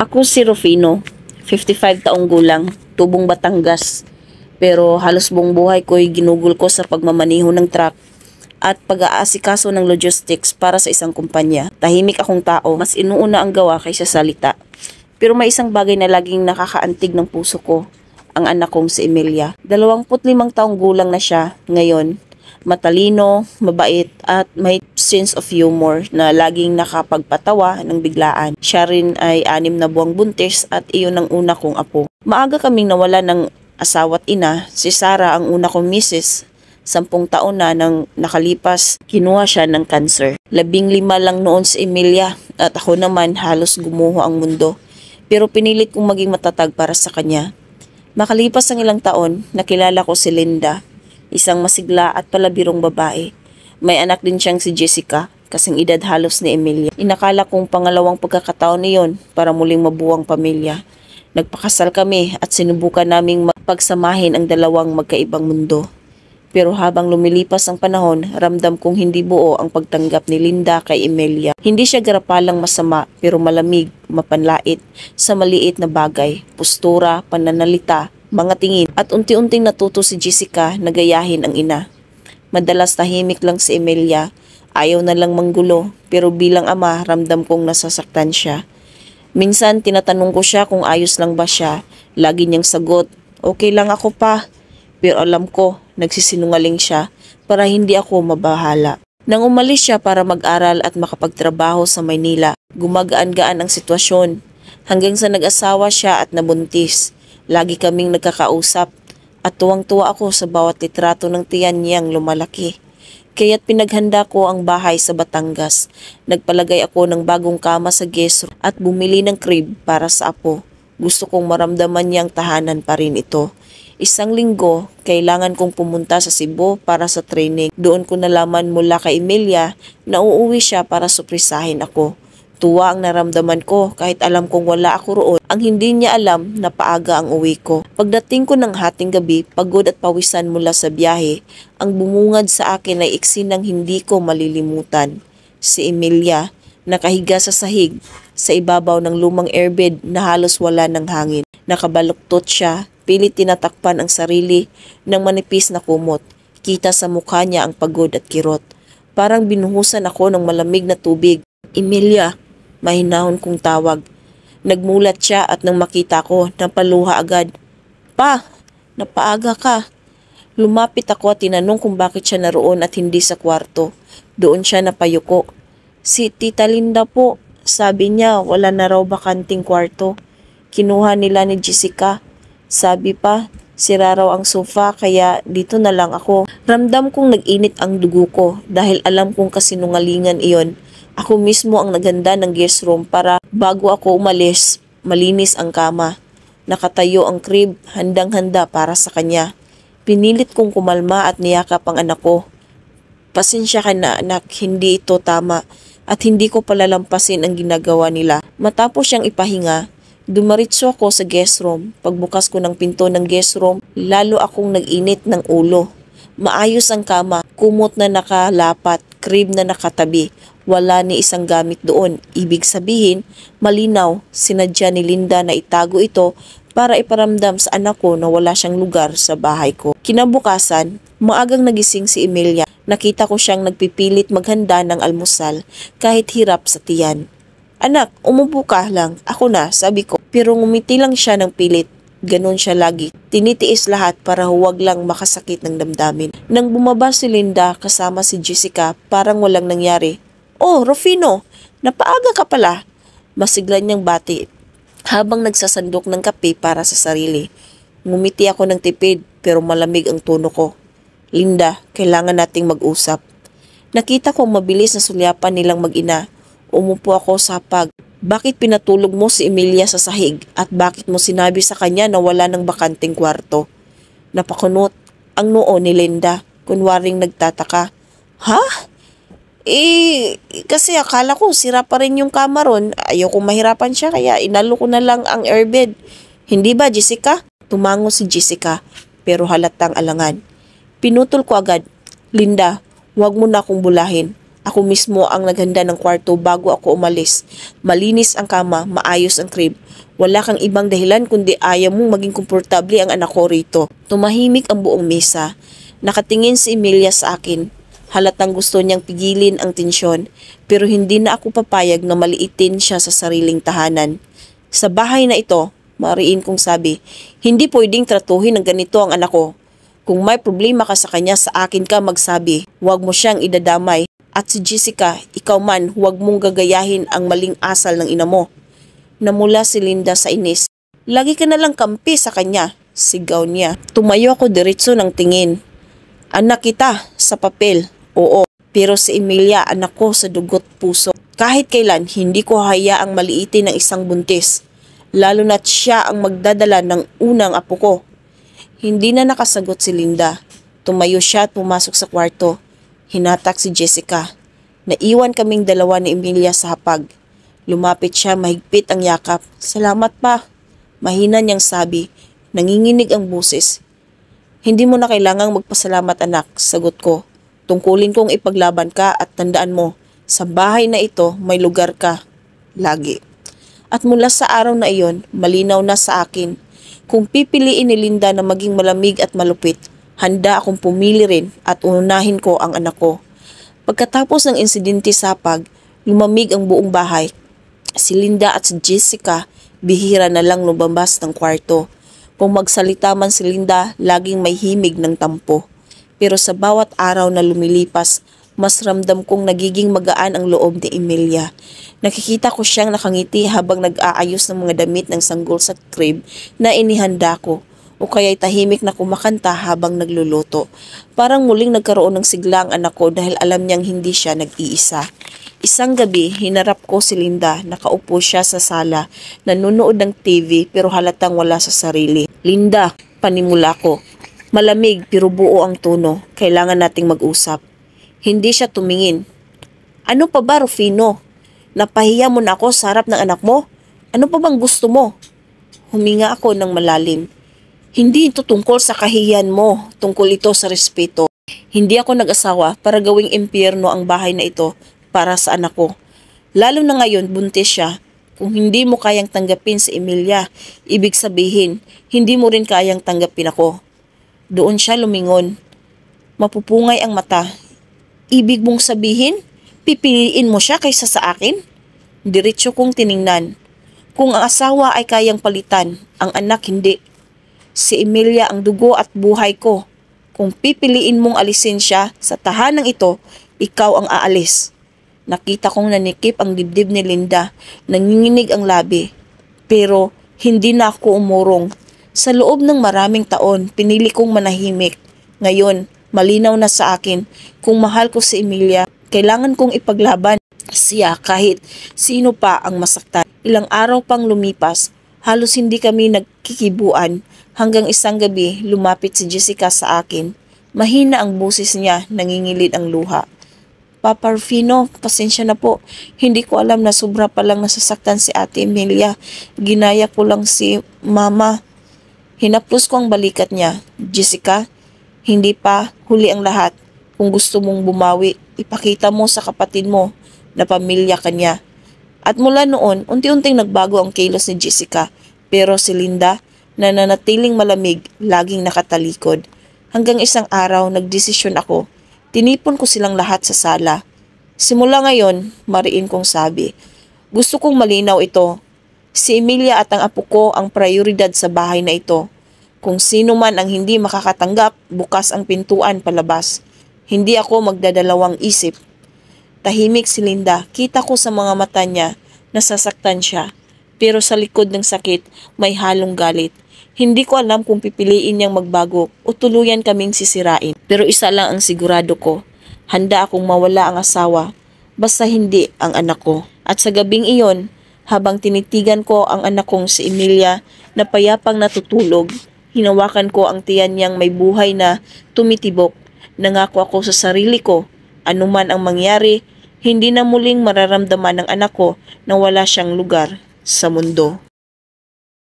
Ako si Rufino, 55 taong gulang, tubong Batangas. Pero halos buong buhay ko'y ginugol ko sa pagmamaniho ng truck at pag-aasikaso ng logistics para sa isang kumpanya. Tahimik akong tao, mas inuuna ang gawa kaysa salita. Pero may isang bagay na laging nakakaantig ng puso ko, ang anak kong si Emilia. 25 taong gulang na siya ngayon. Matalino, mabait at may sense of humor na laging nakapagpatawa ng biglaan. Siya rin ay 6 na buwang buntis at iyon ang una kong apo. Maaga kaming nawala ng asawa't ina. Si Sarah ang una kong misis. 10 taon na nang nakalipas, kinuha siya ng cancer. 15 lang noon si Emilia at ako naman halos gumuho ang mundo. Pero pinilit kong maging matatag para sa kanya. Makalipas ang ilang taon, nakilala ko si Linda, isang masigla at palabirong babae. May anak din siyang si Jessica, kasing edad halos ni Emilia. Inakala kong pangalawang pagkakataon niyon para muling mabuwang pamilya. Nagpakasal kami at sinubukan naming pagsamahin ang dalawang magkaibang mundo. Pero habang lumilipas ang panahon, ramdam kong hindi buo ang pagtanggap ni Linda kay Emilia. Hindi siya garapalang masama pero malamig, mapanlait sa maliit na bagay, postura, pananalita, mga tingin. At unti-unting natuto si Jessica na gayahin ang ina. Madalas tahimik lang si Emilia, ayaw na lang manggulo, pero bilang ama ramdam kong nasasaktan siya. Minsan tinatanong ko siya kung ayos lang ba siya. Lagi niyang sagot, okay lang ako pa. Pero alam ko, nagsisinungaling siya para hindi ako mabahala. Nang umalis siya para mag-aral at makapagtrabaho sa Maynila, gumagaan-gaan ang sitwasyon. Hanggang sa nag-asawa siya at nabuntis. Lagi kaming nagkakausap at tuwang-tuwa ako sa bawat litrato ng tiyan niyang lumalaki. Kaya't pinaghanda ko ang bahay sa Batangas. Nagpalagay ako ng bagong kama sa guest room at bumili ng crib para sa apo. Gusto kong maramdaman niyang tahanan pa rin ito. Isang linggo, kailangan kong pumunta sa Cebu para sa training. Doon ko nalaman mula kay Emilia na uuwi siya para suprisahin ako. Tuwa ang naramdaman ko kahit alam kong wala ako roon. Ang hindi niya alam na paaga ang uwi ko. Pagdating ko ng hating gabi, pagod at pawisan mula sa biyahe, ang bumungad sa akin ay iksi ng hindi ko malilimutan. Si Emilia, nakahiga sa sahig, sa ibabaw ng lumang airbed na halos wala ng hangin. Nakabaluktot siya, pilit tinatakpan ang sarili ng manipis na kumot. Kita sa mukha niya ang pagod at kirot. Parang binuhusan ako ng malamig na tubig. Emilia, mahinahon kong tawag. Nagmulat siya at nang makita ko, napaluha agad. Pa, napaaga ka. Lumapit ako at tinanong kung bakit siya naroon at hindi sa kwarto. Doon siya napayuko. Si Tita Linda po, sabi niya wala na raw bakanting kwarto. Kinuha nila ni Jessica. Sabi pa, sira raw ang sofa kaya dito na lang ako. Ramdam kong nag-init ang dugo ko dahil alam kong kasinungalingan iyon. Ako mismo ang naghanda ng guest room para bago ako umalis, malinis ang kama. Nakatayo ang crib, handang-handa para sa kanya. Pinilit kong kumalma at niyakap ang anak ko. Pasensya ka na anak, hindi ito tama at hindi ko palalampasin ang ginagawa nila. Matapos siyang ipahinga, dumaritso ako sa guest room. Pagbukas ko ng pinto ng guest room, lalo akong nag-init ng ulo. Maayos ang kama, kumot na nakalapat, crib na nakatabi. Wala ni isang gamit doon. Ibig sabihin, malinaw, sinadya ni Linda na itago ito para iparamdam sa anak ko na wala siyang lugar sa bahay ko. Kinabukasan, maagang nagising si Emilia. Nakita ko siyang nagpipilit maghanda ng almusal kahit hirap sa tiyan. Anak, umupo ka lang. Ako na, sabi ko. Pero ngumiti lang siya ng pilit. Ganon siya lagi. Tinitiis lahat para huwag lang makasakit ng damdamin. Nang bumaba si Linda kasama si Jessica, parang walang nangyari. Oh, Rufino, napaaga ka pala. Masigla niyang bati habang nagsasandok ng kape para sa sarili. Ngumiti ako ng tipid pero malamig ang tono ko. Linda, kailangan nating mag-usap. Nakita kong mabilis na sulyapan nilang mag-ina. Umupo ako sa hapag. Bakit pinatulog mo si Emilia sa sahig at bakit mo sinabi sa kanya na wala ng bakanting kwarto? Napakunot ang noo ni Linda, kunwaring nagtataka. Ha? Kasi akala ko sira pa rin yung kama ron. Ayoko mahirapan siya kaya inalo ko na lang ang airbed. Hindi ba, Jessica? Tumango si Jessica pero halatang alangan. Pinutol ko agad. Linda, huwag mo na akong bulahin. Ako mismo ang naghanda ng kwarto bago ako umalis. Malinis ang kama, maayos ang crib. Wala kang ibang dahilan kundi ayaw mong maging komportable ang anak ko rito. Tumahimik ang buong mesa. Nakatingin si Emilia sa akin. Halatang gusto niyang pigilin ang tensyon, pero hindi na ako papayag na maliitin siya sa sariling tahanan. Sa bahay na ito, mariin kong sabi, hindi pwedeng tratuhin ng ganito ang anak ko. Kung may problema ka sa kanya, sa akin ka magsabi. Huwag mo siyang idadamay. At si Jessica, ikaw man, huwag mong gagayahin ang maling asal ng ina mo. Namula si Linda sa inis. Lagi ka nalang kampi sa kanya, sigaw niya. Tumayo ako diretso ng tingin. Anak kita, sa papel, oo. Pero si Emilia, anak ko sa dugot puso. Kahit kailan, hindi ko hayaang maliitin ng isang buntis. Lalo na't siya ang magdadala ng unang apo ko. Hindi na nakasagot si Linda. Tumayo siya at pumasok sa kwarto. Hinatak si Jessica. Naiwan kaming dalawa ni Emilia sa hapag. Lumapit siya, mahigpit ang yakap. Salamat pa. Mahina niyang sabi. Nanginginig ang busis. Hindi mo na kailangang magpasalamat anak, sagot ko. Tungkulin kong ipaglaban ka at tandaan mo, sa bahay na ito may lugar ka. Lagi. At mula sa araw na iyon, malinaw na sa akin. Kung pipiliin ni Linda na maging malamig at malupit, handa akong pumili rin at unahin ko ang anak ko. Pagkatapos ng insidente sa hapag, lumamig ang buong bahay. Si Linda at si Jessica, bihira na lang lumabas ng kwarto. Kung magsalita man si Linda, laging may himig ng tampo. Pero sa bawat araw na lumilipas, mas ramdam kong nagiging magaan ang loob ni Emilia. Nakikita ko siyang nakangiti habang nag-aayos ng mga damit ng sanggol sa crib na inihanda ko, o kaya'y tahimik na kumakanta habang nagluluto. Parang muling nagkaroon ng sigla ang anak ko dahil alam niyang hindi siya nag-iisa. Isang gabi, hinarap ko si Linda. Nakaupo siya sa sala, nanonood ng TV pero halatang wala sa sarili. Linda, panimula ko. Malamig pero buo ang tono. Kailangan nating mag-usap. Hindi siya tumingin. Ano pa ba, Rufino? Napahiya mo na ako sa harap ng anak mo? Ano pa bang gusto mo? Huminga ako ng malalim. Hindi ito tungkol sa kahihiyan mo, tungkol ito sa respeto. Hindi ako nag-asawa para gawing impyerno ang bahay na ito para sa anak ko. Lalo na ngayon, buntis siya. Kung hindi mo kayang tanggapin si Emilia, ibig sabihin, hindi mo rin kayang tanggapin ako. Doon siya lumingon. Mapupungay ang mata. Ibig mong sabihin, pipiliin mo siya kaysa sa akin? Diretso kong tiningnan. Kung ang asawa ay kayang palitan, ang anak hindi. Si Emilia ang dugo at buhay ko. Kung pipiliin mong alisin siya sa tahanang ito, ikaw ang aalis. Nakita kong nanikip ang dibdib ni Linda, nanginginig ang labi. Pero hindi na ako umurong. Sa loob ng maraming taon, pinili kong manahimik. Ngayon, malinaw na sa akin, kung mahal ko si Emilia, kailangan kong ipaglaban siya kahit sino pa ang masaktan. Ilang araw pang lumipas, halos hindi kami nagkikibuan. Hanggang isang gabi, lumapit si Jessica sa akin. Mahina ang boses niya, nangingilid ang luha. Papa Rufino, pasensya na po. Hindi ko alam na sobra palang nasasaktan si Ate Emilia. Ginaya ko lang si Mama. Hinaplos ko ang balikat niya. Jessica, hindi pa huli ang lahat. Kung gusto mong bumawi, ipakita mo sa kapatid mo na pamilya ka niya. At mula noon, unti-unting nagbago ang kilos ni Jessica. Pero si Linda, na nanatiling malamig, laging nakatalikod. Hanggang isang araw, nagdesisyon ako. Tinipon ko silang lahat sa sala. Simula ngayon, mariin kong sabi, gusto kong malinaw ito. Si Emilia at ang apo ko ang prioridad sa bahay na ito. Kung sino man ang hindi makakatanggap, bukas ang pintuan palabas. Hindi ako magdadalawang isip. Tahimik si Linda. Kita ko sa mga mata niya, nasasaktan siya. Pero sa likod ng sakit, may halong galit. Hindi ko alam kung pipiliin niyang magbago o tuluyan kaming sisirain. Pero isa lang ang sigurado ko. Handa akong mawala ang asawa. Basta hindi ang anak ko. At sa gabing iyon, habang tinitigan ko ang anak kong si Emilia na payapang natutulog, hinawakan ko ang tiyan niyang may buhay na tumitibok. Nangako ako sa sarili ko, anuman ang mangyari, hindi na muling mararamdaman ng anak ko na wala siyang lugar sa mundo.